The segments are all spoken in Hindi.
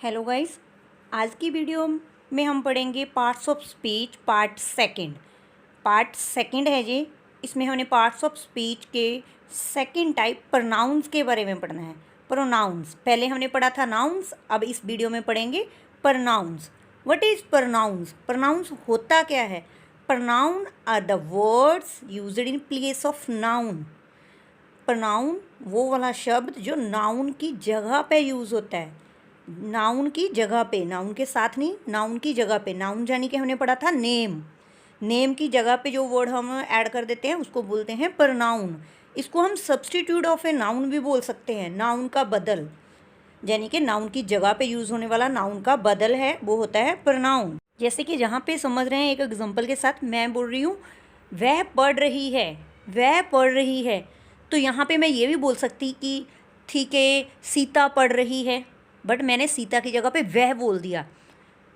हेलो गाइस, आज की वीडियो में हम पढ़ेंगे parts of speech part second है जी। इसमें हमने पार्ट्स ऑफ स्पीच के सेकंड टाइप प्रोनाउंस के बारे में पढ़ना है। प्रोनाउंस पहले हमने पढ़ा था नाउंस, अब इस वीडियो में पढ़ेंगे pronouns. What is pronouns? Pronouns होता क्या है? Pronoun are the words used in place of noun. Pronoun वो वाला शब्द जो नाउन की जगह पे यूज़ होता है। नाउन की जगह पे, नाउन के साथ नहीं, नाउन की जगह पे। नाउन यानी कि हमने पढ़ा था नेम। नेम की जगह पे जो वर्ड हम ऐड कर देते हैं उसको बोलते हैं प्रोनाउन। इसको हम सब्स्टिट्यूट ऑफ ए नाउन भी बोल सकते हैं। नाउन का बदल, यानी कि नाउन की जगह पे यूज़ होने वाला नाउन का बदल है, वो होता है प्रोनाउन। जैसे कि जहाँ पे समझ रहे हैं, एक एग्जांपल के साथ मैं बोल रही हूँ वह पढ़ रही है, वह पढ़ रही है, तो यहाँ पे मैं ये भी बोल सकती कि ठीक है सीता पढ़ रही है, बट मैंने सीता की जगह पे वह बोल दिया,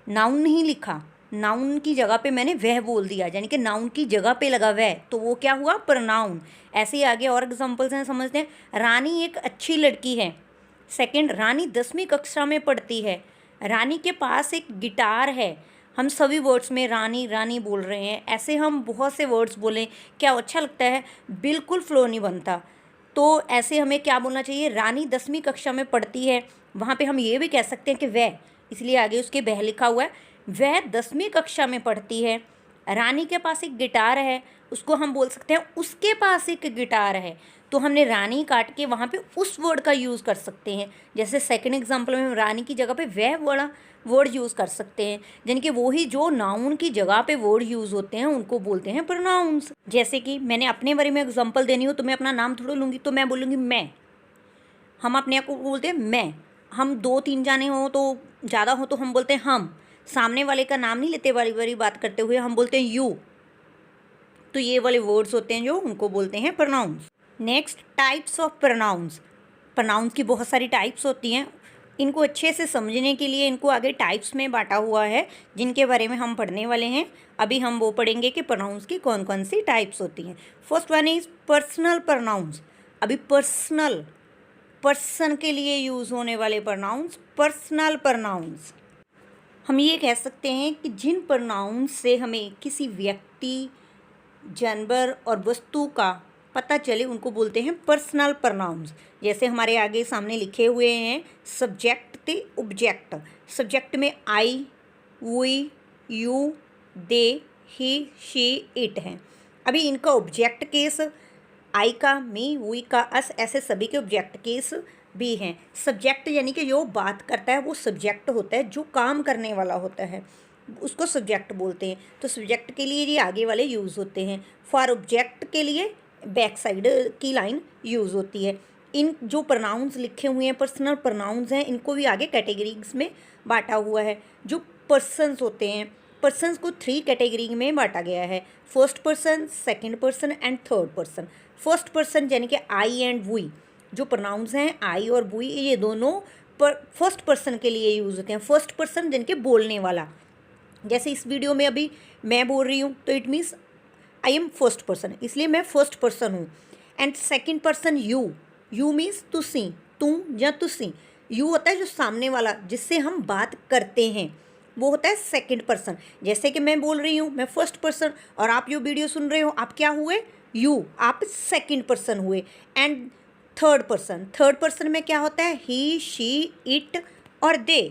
नाउन नहीं लिखा, नाउन की जगह पे मैंने वह बोल दिया, यानी कि नाउन की जगह पे लगा वह, तो वो क्या हुआ? प्रोनाउन। ऐसे ही आगे और एग्जांपल्स हैं, समझते हैं। रानी एक अच्छी लड़की है। सेकंड, रानी 10वीं कक्षा में पढ़ती है। रानी के पास एक गिटार है। हम सभी वर्ड्स में रानी रानी बोल रहे हैं, ऐसे हम बहुत से वर्ड्स बोलें, क्या अच्छा लगता है? बिल्कुल फ्लो नहीं बनता। तो ऐसे हमें क्या बोलना चाहिए? रानी 10वीं कक्षा में पढ़ती है। वहाँ पे हम ये भी कह सकते हैं कि वह, इसलिए आगे उसके वह लिखा हुआ है, वह 10वीं कक्षा में पढ़ती है। रानी के पास एक गिटार है, उसको हम बोल सकते हैं उसके पास एक गिटार है। तो हमने रानी काट के वहाँ पे उस वर्ड का यूज़ कर सकते हैं। जैसे सेकंड एग्जांपल में हम रानी की जगह पे वह वाला वर्ड यूज़ कर सकते हैं, यानी कि वही जो नाउन की जगह पे वर्ड यूज़ होते हैं उनको बोलते हैं प्रोनाउंस। जैसे कि मैंने अपने बारे में एग्जांपल देनी हो तो मैं अपना नाम थोड़ा लूँगी, तो मैं बोलूँगी मैं। हम अपने आप को बोलते हैं मैं। हम 2-3 जाने हो तो ज़्यादा हो तो हम बोलते हैं हम। सामने वाले का नाम नहीं लेते, बारी बारी बात करते हुए हम बोलते हैं यू। तो ये वाले वर्ड्स होते हैं जो, उनको बोलते हैं pronouns. Next, types of pronouns. Pronouns की बहुत सारी टाइप्स होती हैं। इनको अच्छे से समझने के लिए इनको आगे टाइप्स में बांटा हुआ है, जिनके बारे में हम पढ़ने वाले हैं। अभी हम वो पढ़ेंगे कि प्रोनाउंस की कौन कौन सी टाइप्स होती हैं। First one is personal pronouns. अभी पर्सनल, पर्सन के लिए यूज़ होने वाले प्रोनाउंस, पर्सनल प्रोनाउंस। हम ये कह सकते हैं कि जिन प्रोनाउंस से हमें किसी व्यक्ति, जानवर और वस्तु का पता चले उनको बोलते हैं पर्सनल प्रोनाउंस। जैसे हमारे आगे सामने लिखे हुए हैं सब्जेक्ट ते ऑब्जेक्ट। सब्जेक्ट में I, we, you, they, he, she, it हैं। अभी इनका ऑब्जेक्ट केस आई का मी, वी का अस, ऐसे सभी के ऑब्जेक्ट केस भी हैं। सब्जेक्ट यानी कि जो बात करता है वो सब्जेक्ट होता है, जो काम करने वाला होता है उसको सब्जेक्ट बोलते हैं। तो सब्जेक्ट के लिए ये आगे वाले यूज़ होते हैं। फॉर ऑब्जेक्ट के लिए बैक साइड की लाइन यूज़ होती है। इन जो प्रोनाउंस लिखे हुए हैं, पर्सनल प्रोनाउंस हैं, इनको भी आगे कैटेगरीज में बांटा हुआ है। जो पर्सन्स होते हैं, पर्सन्स को 3 कैटेगरी में बांटा गया है। First person, second person and third person. First person यानी कि आई एंड वी, जो प्रोनाउंस हैं आई और वी, ये दोनों फर्स्ट पर्सन के लिए यूज़ होते हैं। फर्स्ट पर्सन यानी कि बोलने वाला। जैसे इस वीडियो में अभी मैं बोल रही हूँ तो it means I am first person, इसलिए मैं फर्स्ट पर्सन हूँ। And second person you, you means तुसी, तू या तुसी। यू होता है जो सामने वाला जिससे हम बात करते हैं, वो होता है सेकंड पर्सन। जैसे कि मैं बोल रही हूँ मैं फर्स्ट पर्सन, और आप जो वीडियो सुन रहे हो आप क्या हुए? यू, आप सेकंड पर्सन हुए। And third person, third person में क्या होता है? ही, शी, इट और दे।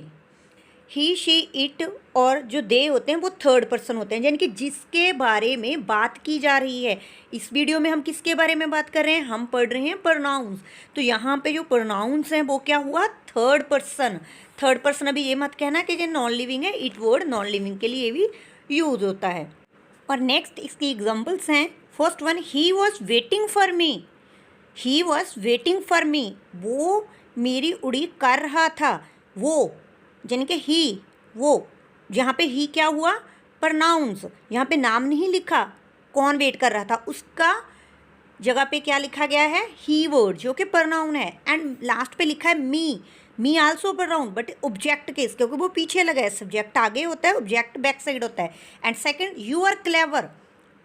ही, शी, इट और जो दे होते हैं वो थर्ड पर्सन होते हैं, यानी कि जिसके बारे में बात की जा रही है। इस वीडियो में हम किसके बारे में बात कर रहे हैं? हम पढ़ रहे हैं प्रोनाउंस। तो यहाँ पे जो प्रोनाउंस हैं वो क्या हुआ? Third person. थर्ड पर्सन, अभी ये मत कहना कि ये नॉन लिविंग है, इट वर्ड नॉन लिविंग के लिए भी यूज होता है। और नेक्स्ट इसकी एग्जाम्पल्स हैं। First one, he was waiting for me. He was waiting for me, वो मेरी उड़ीक कर रहा था। वो यानी कि ही, वो, यहाँ पे ही क्या हुआ? प्रोनाउंस। यहाँ पे नाम नहीं लिखा, कौन वेट कर रहा था उसका जगह पे क्या लिखा गया है? ही वर्ड, जो कि प्रोनाउन है। एंड लास्ट पे लिखा है me, me also pronoun but object case, क्योंकि वो पीछे लगा है। सब्जेक्ट आगे होता है, ऑब्जेक्ट बैक साइड होता है। And second, you are clever,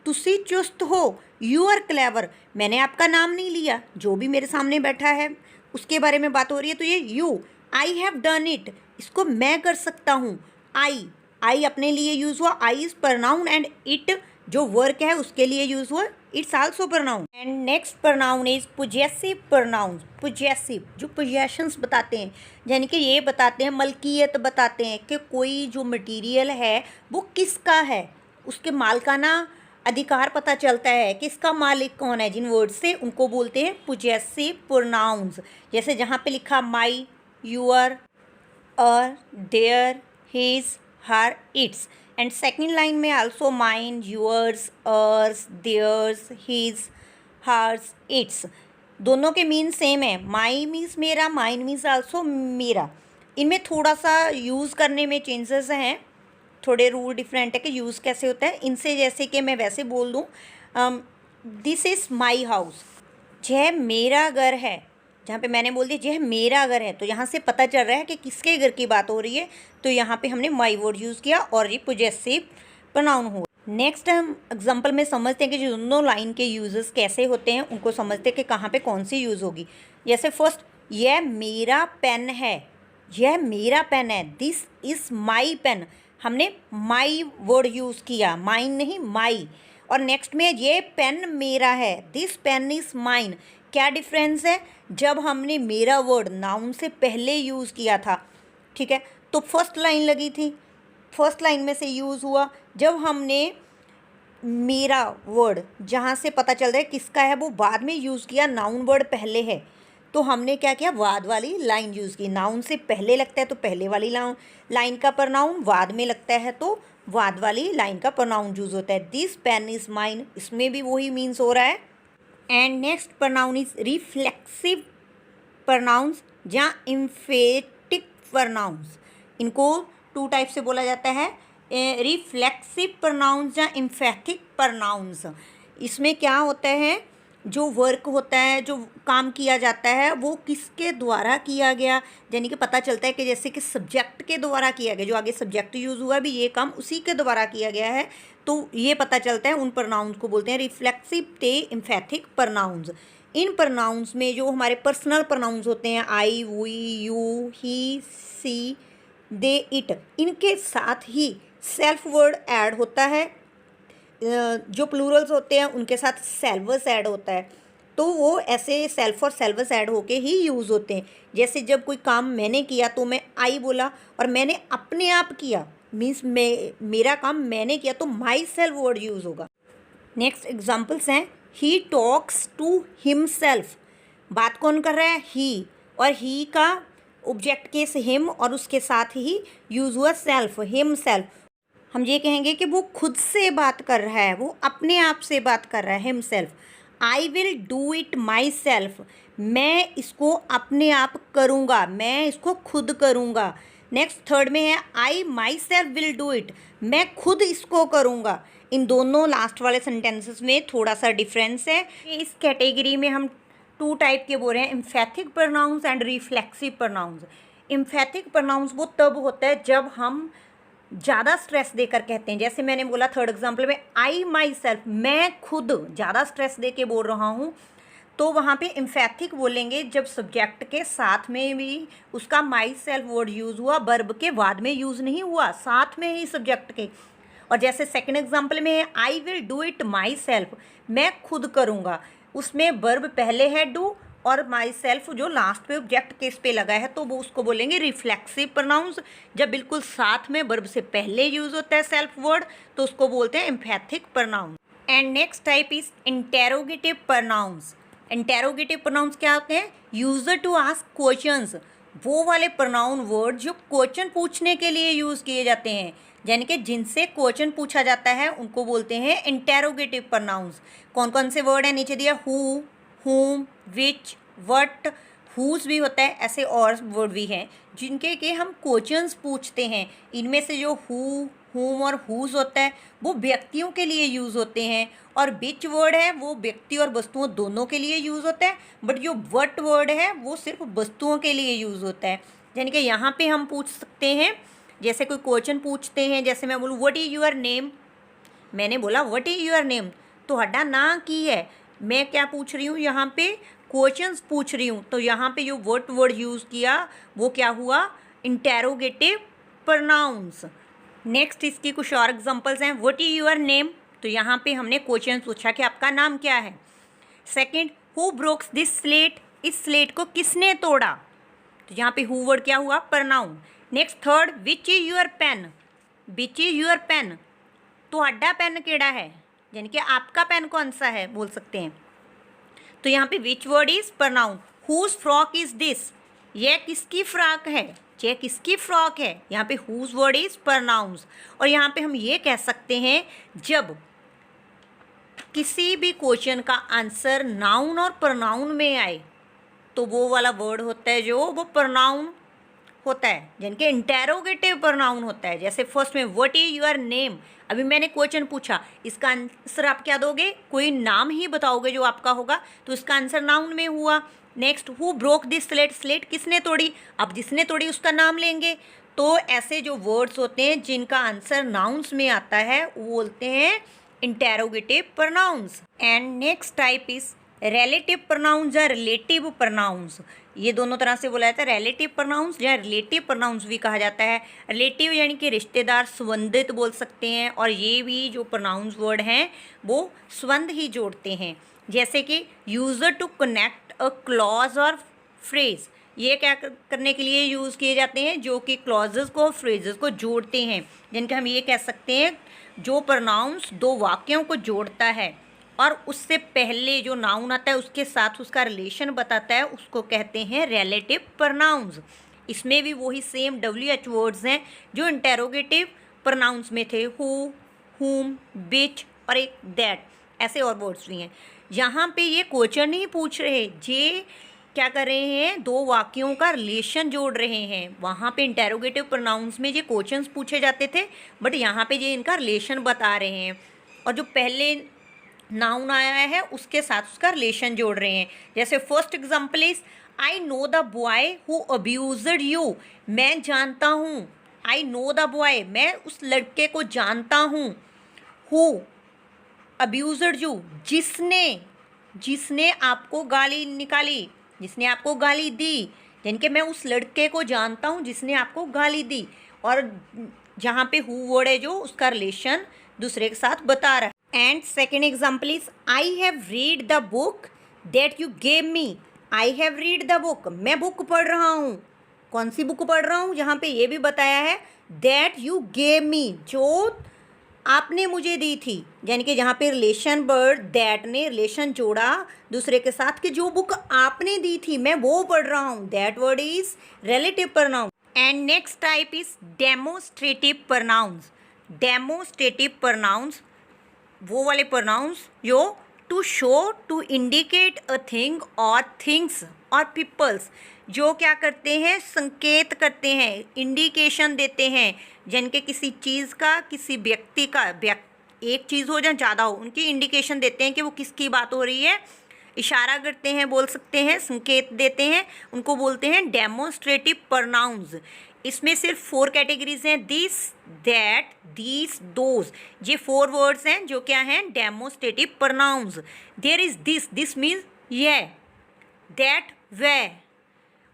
तुसी चुस्त हो, यू आर क्लेवर। मैंने आपका नाम नहीं लिया, जो भी मेरे सामने बैठा है उसके बारे में बात हो रही है, तो ये you, I have done it, इसको मैं कर सकता हूँ। आई अपने लिए यूज़ हुआ, I is pronoun and it जो वर्क है उसके लिए यूज़ हुआ, it's also pronoun. And next pronoun is possessive pronoun. Possessive जो पोजेशंस बताते हैं, यानी कि ये बताते हैं, मलकियत बताते हैं कि कोई जो मटेरियल है वो किसका है, उसके मालिकाना अधिकार पता चलता है कि इसका मालिक कौन है। जिन वर्ड से उनको बोलते हैं पोजेसिव प्रोनाउंस। जैसे जहाँ पे लिखा my, your, their, his, her, its. And second line में also mine, yours, ours, theirs, his, hers, its. दोनों के मीन सेम है। माई मीन्स मेरा, माइन मीन्स आल्सो मेरा। इनमें थोड़ा सा यूज़ करने में चेंजेस हैं, थोड़े रूल डिफरेंट है कि यूज़ कैसे होता है इनसे। जैसे कि मैं वैसे बोल दूँ, दिस इज़ माई हाउस, यह मेरा घर है। जहाँ पे मैंने बोल दिया यह मेरा घर है, तो यहाँ से पता चल रहा है कि किसके घर की बात हो रही है, तो यहाँ पे हमने माई वर्ड यूज़ किया और ये पोजेसिव प्रोनाउन हुआ। नेक्स्ट हम एग्जांपल में समझते हैं कि जो दोनों लाइन के यूजेस कैसे होते हैं, उनको समझते हैं कि कहाँ पे कौन सी यूज़ होगी। जैसे फर्स्ट, यह मेरा पेन है, यह मेरा पेन है, दिस इज़ माई पेन। हमने माई वर्ड यूज़ किया, माइन नहीं, माई। और नेक्स्ट में ये पेन मेरा है, दिस पेन इज़ माइन। क्या डिफरेंस है, जब हमने मेरा वर्ड नाउन से पहले यूज़ किया था, ठीक है, तो फर्स्ट लाइन लगी थी, फर्स्ट लाइन में से यूज़ हुआ। जब हमने मेरा वर्ड जहाँ से पता चल रहा है किसका है वो बाद में यूज़ किया, नाउन वर्ड पहले है, तो हमने क्या किया, वाद वाली लाइन यूज़ की। नाउन से पहले लगता है तो पहले वाली लाइन का प्रनाउन, वाद में लगता है तो वाद वाली लाइन का प्रनाउन यूज़ होता है। दिस पेन इज़ माइन, इसमें भी वही मीन्स हो रहा है। And next pronoun is reflexive pronouns या इम्फेटिक प्रनाउंस। इनको टू टाइप से बोला जाता है, रिफ्लेक्सिव प्रनाउंस या इम्फेटिक प्रनाउंस। इसमें क्या होता है, जो वर्क होता है, जो काम किया जाता है, वो किसके द्वारा किया गया, यानी कि पता चलता है कि जैसे कि सब्जेक्ट के द्वारा किया गया, जो आगे सब्जेक्ट यूज़ हुआ भी ये काम उसी के द्वारा किया गया है, तो ये पता चलता है। उन प्रनाउंस को बोलते हैं रिफ्लेक्सिव ते इम्फेटिक प्रनाउंस। इन प्रनाउंस में जो हमारे पर्सनल प्रनाउंस होते हैं, I, we, you, he, she, they, it, इनके साथ ही सेल्फ वर्ड ऐड होता है। जो प्लूरल्स होते हैं उनके साथ सेल्वस ऐड होता है, तो वो ऐसे सेल्फ और सेल्वस ऐड होके ही यूज़ होते हैं। जैसे जब कोई काम मैंने किया तो मैं आई बोला, और मैंने अपने आप किया मीन्स मेरा काम मैंने किया, तो माई सेल्फ वर्ड यूज़ होगा। नेक्स्ट एग्जाम्पल्स हैं, ही टॉक्स टू हिमसेल्फ। बात कौन कर रहा है, ही, और ही का ऑब्जेक्ट केस हिम और उसके साथ ही यूज़ हुआ सेल्फ, हिम सेल्फ। हम ये कहेंगे कि वो खुद से बात कर रहा है, वो अपने आप से बात कर रहा है, himself. I will do it my self, मैं इसको अपने आप करूँगा, मैं इसको खुद करूँगा। नेक्स्ट थर्ड में है, I myself will do it, मैं खुद इसको करूँगा। इन दोनों लास्ट वाले सेंटेंसेस में थोड़ा सा डिफरेंस है। इस कैटेगरी में हम टू टाइप के बोल रहे हैं, emphatic pronouns and reflexive pronouns. Emphatic pronouns वो तब होता है जब हम ज़्यादा स्ट्रेस देकर कहते हैं। जैसे मैंने बोला थर्ड एग्जाम्पल में, आई माई सेल्फ, मैं खुद ज़्यादा स्ट्रेस दे के बोल रहा हूँ, तो वहाँ पे इम्फेटिक बोलेंगे जब सब्जेक्ट के साथ में भी उसका माई सेल्फ वर्ड यूज़ हुआ, वर्ब के बाद में यूज़ नहीं हुआ, साथ में ही सब्जेक्ट के। और जैसे सेकंड एग्जाम्पल में है, I will do it my self, मैं खुद करूँगा, उसमें वर्ब पहले है डू और माई सेल्फ जो लास्ट पे ऑब्जेक्ट केस पे लगा है, तो वो उसको बोलेंगे रिफ्लेक्सिव प्रोनाउंस। जब बिल्कुल साथ में वर्ब से पहले यूज़ होता है सेल्फ वर्ड, तो उसको बोलते हैं emphatic pronouns. And next type is interrogative pronouns. Interrogative pronouns क्या होते हैं, यूजर टू आस्क क्वेश्चंस। वो वाले प्रोनाउन वर्ड जो क्वेश्चन पूछने के लिए यूज़ किए जाते हैं, यानी कि जिनसे क्वेश्चन पूछा जाता है, उनको बोलते हैं इंटेरोगेटिव प्रोनाउंस। कौन कौन से वर्ड है नीचे दिया, who, whom, which, what, whose भी होता है, ऐसे और वर्ड भी हैं जिनके के हम क्वेश्चंस पूछते हैं। इनमें से जो who, whom और whose होता है वो व्यक्तियों के लिए यूज़ होते हैं, और which वर्ड है वो व्यक्ति और वस्तुओं दोनों के लिए यूज़ होता है, बट जो what वर्ड है वो सिर्फ वस्तुओं के लिए यूज़ होता है। यानी कि यहाँ पे हम पूछ सकते हैं, जैसे कोई क्वेश्चन पूछते हैं, जैसे मैं बोलूँ व्हाट इज़ योर नेम, मैंने बोला व्हाट इज़ योर नेम, तो हड्डा ना की है, मैं क्या पूछ रही हूँ यहाँ पे, क्वेश्चंस पूछ रही हूँ, तो यहाँ पे जो वर्ड यूज़ किया वो क्या हुआ, इंटेरोगेटिव प्रोनाउंस। नेक्स्ट इसकी कुछ और एग्जांपल्स हैं। व्हाट इज योर नेम, तो यहाँ पे हमने क्वेश्चन पूछा कि आपका नाम क्या है। सेकंड, हु ब्रोक्स दिस स्लेट, इस स्लेट को किसने तोड़ा, तो यहाँ पे हु वर्ड क्या हुआ, pronoun. Next third, which is your pen, which is your pen, तुहाडा पेन केड़ा है, यानी कि आपका पेन कौन सा है बोल सकते हैं। तो यहाँ पे which word is pronoun. Whose frock is this, यह किसकी फ्रॉक है, यह किसकी फ्रॉक है, यहाँ पे हुज वर्ड इज प्रोनाउंस। और यहाँ पे हम ये कह सकते हैं जब किसी भी क्वेश्चन का आंसर नाउन और प्रोनाउन में आए तो वो वाला वर्ड होता है जो वो प्रोनाउन होता है, यानी कि इंटेरोगेटिव प्रोनाउन होता है। जैसे फर्स्ट में व्हाट इज योर नेम, अभी मैंने क्वेश्चन पूछा, इसका आंसर आप क्या दोगे, कोई नाम ही बताओगे जो आपका होगा, तो इसका आंसर नाउन में हुआ। Next, who broke this slate, slate किसने तोड़ी, अब जिसने तोड़ी उसका नाम लेंगे। तो ऐसे जो वर्ड्स होते हैं जिनका आंसर नाउन्स में आता है वो बोलते हैं interrogative pronounce. And next type is relative pronouns या रिलेटिव प्रोनाउंस। ये दोनों तरह से बोला जाता है, रिलेटिव प्रोनाउंस या रिलेटिव प्रोनाउंस भी कहा जाता है। रिलेटिव यानी कि रिश्तेदार, संबंधित बोल सकते हैं, और ये भी जो प्रोनाउंस वर्ड हैं वो संबंध ही जोड़ते हैं। जैसे कि user to connect a clause और फ्रेज, ये क्या करने के लिए यूज़ किए जाते हैं, जो कि क्लॉजेस को फ्रेजेस को जोड़ते हैं। जिनके हम ये कह सकते हैं जो प्रोनाउंस दो वाक्यों को जोड़ता है और उससे पहले जो नाउन आता है उसके साथ उसका रिलेशन बताता है, उसको कहते हैं रिलेटिव प्रोनाउंस। इसमें भी वही सेम WH वर्ड्स हैं जो इंटेरोगेटिव प्रोनाउंस में थे, हु, हुम, बिच और एक दैट, ऐसे और वर्ड्स भी हैं। यहाँ पे ये क्वेश्चन नहीं पूछ रहे, ये क्या कर रहे हैं, दो वाक्यों का रिलेशन जोड़ रहे हैं। वहाँ पे इंटेरोगेटिव प्रोनाउंस में ये क्वेश्चंस पूछे जाते थे, बट यहाँ पे ये इनका रिलेशन बता रहे हैं, और जो पहले नाउन आया है उसके साथ उसका रिलेशन जोड़ रहे हैं। जैसे first example is I know the boy who abused you, मैं जानता हूँ, आई नो द बॉय, मैं उस लड़के को जानता हूँ, हु अब्यूज्ड यू, जिसने आपको गाली निकाली, जिसने आपको गाली दी, यानी कि मैं उस लड़के को जानता हूँ जिसने आपको गाली दी। और जहाँ पे हु वर्ड है जो उसका रिलेशन दूसरे के साथ बता रहा है। And second example is I have read the book that you gave me, I have read the book, मैं बुक पढ़ रहा हूँ, कौन सी बुक पढ़ रहा हूँ, यहाँ पे ये भी बताया है दैट यू गेव मी, जो आपने मुझे दी थी, यानी कि जहाँ पे रिलेशन वर्ड दैट ने रिलेशन जोड़ा दूसरे के साथ कि जो बुक आपने दी थी मैं वो पढ़ रहा हूँ, that word is relative pronoun. And next type is demonstrative pronouns. Demonstrative pronouns वो वाले प्रोनाउंस जो to show, to indicate a thing और थिंग्स और पीपल्स, जो क्या करते हैं, संकेत करते हैं, इंडिकेशन देते हैं, जिनके किसी चीज़ का, किसी व्यक्ति का, एक चीज़ हो या ज़्यादा हो, उनकी इंडिकेशन देते हैं कि वो किसकी बात हो रही है, इशारा करते हैं, बोल सकते हैं, संकेत देते हैं, उनको बोलते हैं डेमोस्ट्रेटिव प्रोनाउंस। इसमें सिर्फ 4 कैटेगरीज हैं, दिस, दैट, दीज, दोज, ये 4 वर्ड्स हैं जो क्या हैं, demonstrative pronouns. There is this means यह, दैट वह,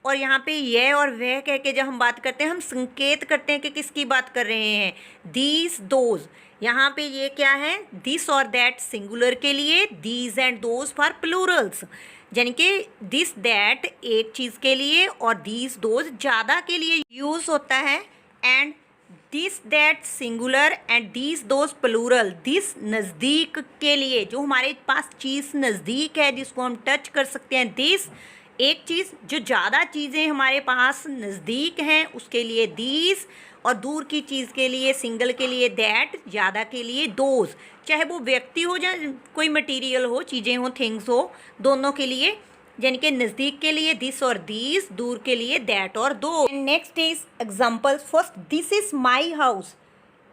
और यहाँ पे यह और वह कह के जब हम बात करते हैं हम संकेत करते हैं कि किसकी बात कर रहे हैं, दीज, दोज। यहाँ पे ये क्या है, दिस और दैट सिंगुलर के लिए, these and those for Plurals, यानी कि दिस दैट एक चीज़ के लिए और दीज दोज ज़्यादा के लिए यूज़ होता है। And this that singular and these those plural, this नज़दीक के लिए, जो हमारे पास चीज़ नज़दीक है जिसको हम टच कर सकते हैं, दिस एक चीज़, जो ज़्यादा चीज़ें हमारे पास नज़दीक हैं उसके लिए दीज, और दूर की चीज़ के लिए, सिंगल के लिए दैट, ज़्यादा के लिए दोज, चाहे वो व्यक्ति हो या कोई मटेरियल हो, चीज़ें हो, थिंग्स हो, दोनों के लिए, यानी कि नज़दीक के लिए दिस और दीज, दूर के लिए दैट और दो। Next is examples. First, this is my house,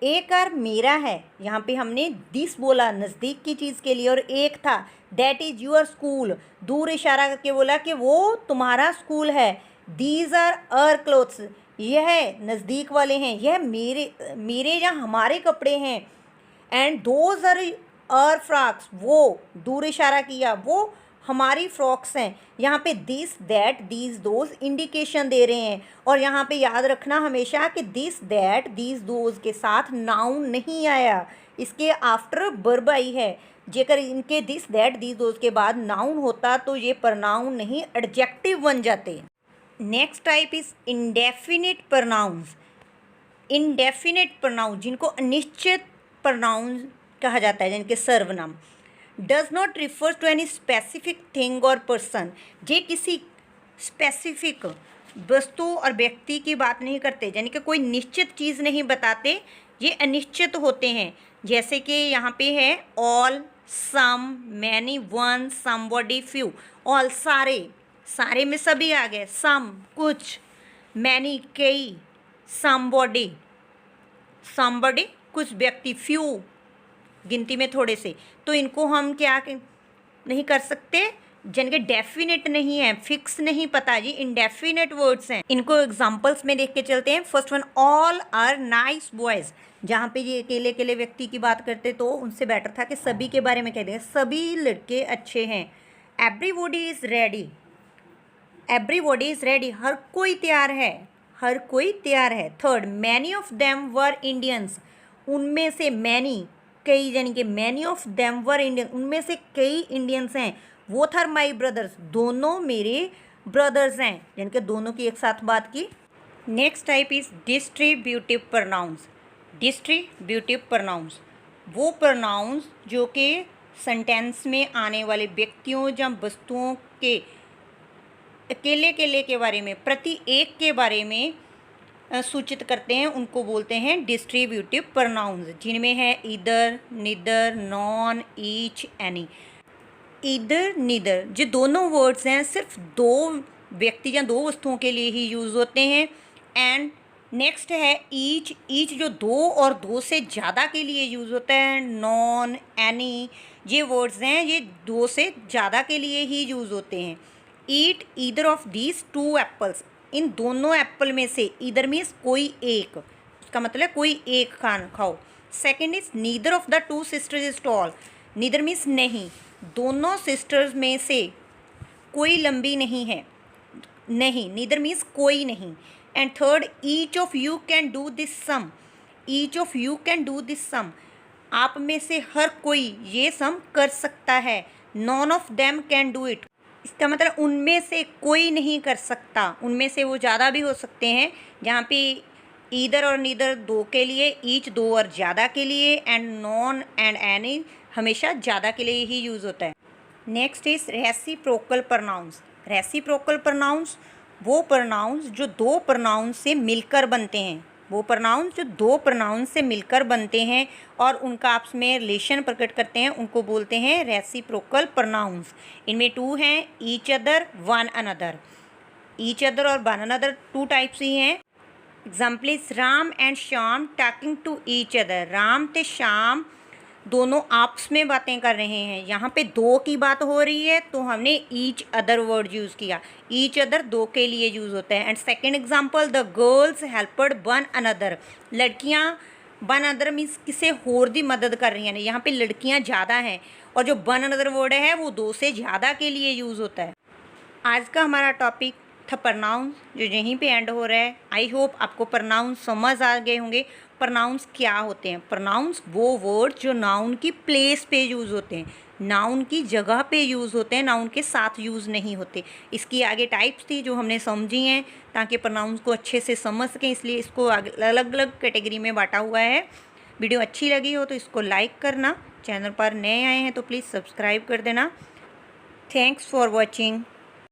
एक घर मेरा है, यहाँ पे हमने दिस बोला नज़दीक की चीज़ के लिए, और एक था दैट इज़ योर स्कूल, दूर इशारा करके बोला कि वो तुम्हारा स्कूल है। दीज आर अर क्लोथ्स, यह नज़दीक वाले हैं, यह मेरे या हमारे कपड़े हैं। एंड दोज आर फ्रॉक्स, वो दूर इशारा किया, वो हमारी फ्रॉक्स हैं। यहाँ पे this that these those indication दे रहे हैं। और यहाँ पे याद रखना हमेशा कि दिस दैट दीज दोज के साथ नाउन नहीं आया, इसके आफ्टर वर्ब आई है। जेकर इनके दिस दैट दीज दोज के बाद नाउन होता तो ये प्रनाउन नहीं एडजेक्टिव बन जाते। Next type is indefinite pronouns. Indefinite pronoun जिनको अनिश्चित प्रनाउन कहा जाता है, जिनके सर्वनाम। Does not refer to any specific thing और पर्सन। ये किसी स्पेसिफिक वस्तु और व्यक्ति की बात नहीं करते, यानी कि कोई निश्चित चीज़ नहीं बताते, ये अनिश्चित होते हैं। जैसे कि यहाँ पे है all, some, many, one, somebody, few. All सारे, सारे में सभी आ गए। सम कुछ, मैनी कई, समबॉडी समबॉडी कुछ व्यक्ति, फ्यू गिनती में थोड़े से। तो इनको हम क्या नहीं कर सकते, जिनके डेफिनेट नहीं है, फिक्स नहीं पता, ये इंडेफिनेट वर्ड्स हैं। इनको एग्जांपल्स में देख के चलते हैं। First one, all are nice boys. जहाँ पे ये अकेले अकेले व्यक्ति की बात करते तो उनसे बेटर था कि सभी के बारे में कह दें, सभी लड़के अच्छे हैं। Everybody is ready, everybody is ready, हर कोई तैयार है, हर कोई तैयार है। Third, many of them were Indians. उनमें से मैनी कई, यानी कि many of them were Indian, उनमें से कई इंडियंस हैं। वो आर माई ब्रदर्स, दोनों मेरे ब्रदर्स हैं, यानी कि दोनों की एक साथ बात की। Next type is distributive pronouns. Distributive pronouns वो प्रनाउंस जो कि सेंटेंस में आने वाले व्यक्तियों या वस्तुओं के अकेले अकेले के बारे में, प्रति एक के बारे में सूचित करते हैं, उनको बोलते हैं डिस्ट्रीब्यूटिव प्रनाउंस, जिनमें है either, neither, none, each, any. Either, neither जो दोनों वर्ड्स हैं सिर्फ दो व्यक्ति या दो वस्तुओं के लिए ही यूज़ होते हैं। एंड नेक्स्ट है ईच। ईच जो दो और दो से ज़्यादा के लिए यूज़ होता है। नॉन, एनी ये वर्ड्स हैं, ये दो से ज़्यादा के लिए ही यूज़ होते हैं। Eat either of these two apples, इन दोनों एप्पल में से, ईदर मीन्स कोई एक, उसका मतलब कोई एक खाओ। Second is neither of the two sisters is tall. Neither means नहीं, दोनों सिस्टर्स में से कोई लंबी नहीं है, नहीं, नीदर मीन्स कोई नहीं। And third, each of you can do this sum. Each of you can do this sum, आप में से हर कोई ये सम कर सकता है। None of them can do it, इसका मतलब उनमें से कोई नहीं कर सकता, उनमें से वो ज़्यादा भी हो सकते हैं। जहाँ पे ईदर और नीदर दो के लिए, ईच दो और ज़्यादा के लिए, एंड नॉन एंड एनी हमेशा ज़्यादा के लिए ही यूज़ होता है। Next is reciprocal pronouns. Reciprocal pronouns वो प्रनाउंस जो दो प्रनाउंस से मिलकर बनते हैं, वो प्रनाउंस जो दो प्रनाउंस से मिलकर बनते हैं और उनका आपस में रिलेशन प्रकट करते हैं, उनको बोलते हैं रेसिप्रोकल प्रनाउंस। इनमें टू हैं, each other, one another. Each other और वन अनदर टू टाइप्स ही हैं। Example is Ram and Shyam talking to each other. Ram ते श्याम दोनों आपस में बातें कर रहे हैं। यहाँ पे दो की बात हो रही है तो हमने ईच अदर वर्ड यूज़ किया। ईच अदर दो के लिए यूज़ होता है। And second example, the girls helped one another. लड़कियाँ वन अदर मीन्स किसी होर दी मदद कर रही हैं। यहाँ पे लड़कियाँ ज़्यादा हैं और जो वन अनदर वर्ड है वो दो से ज़्यादा के लिए यूज़ होता है। आज का हमारा टॉपिक था प्रनाउंस, जो यहीं पे एंड हो रहा है। आई होप आपको प्रनाउंस समझ आ गए होंगे। प्रनाउंस क्या होते हैं? प्रनाउंस वो वर्ड जो नाउन की प्लेस पे यूज़ होते हैं, नाउन की जगह पे यूज़ होते हैं, नाउन के साथ यूज़ नहीं होते। इसकी आगे टाइप्स थी जो हमने समझी हैं ताकि प्रनाउंस को अच्छे से समझ सकें, इसलिए इसको अलग अलग कैटेगरी में बांटा हुआ है। वीडियो अच्छी लगी हो तो इसको लाइक करना, चैनल पर नए आए हैं तो प्लीज़ सब्सक्राइब कर देना। Thanks for watching.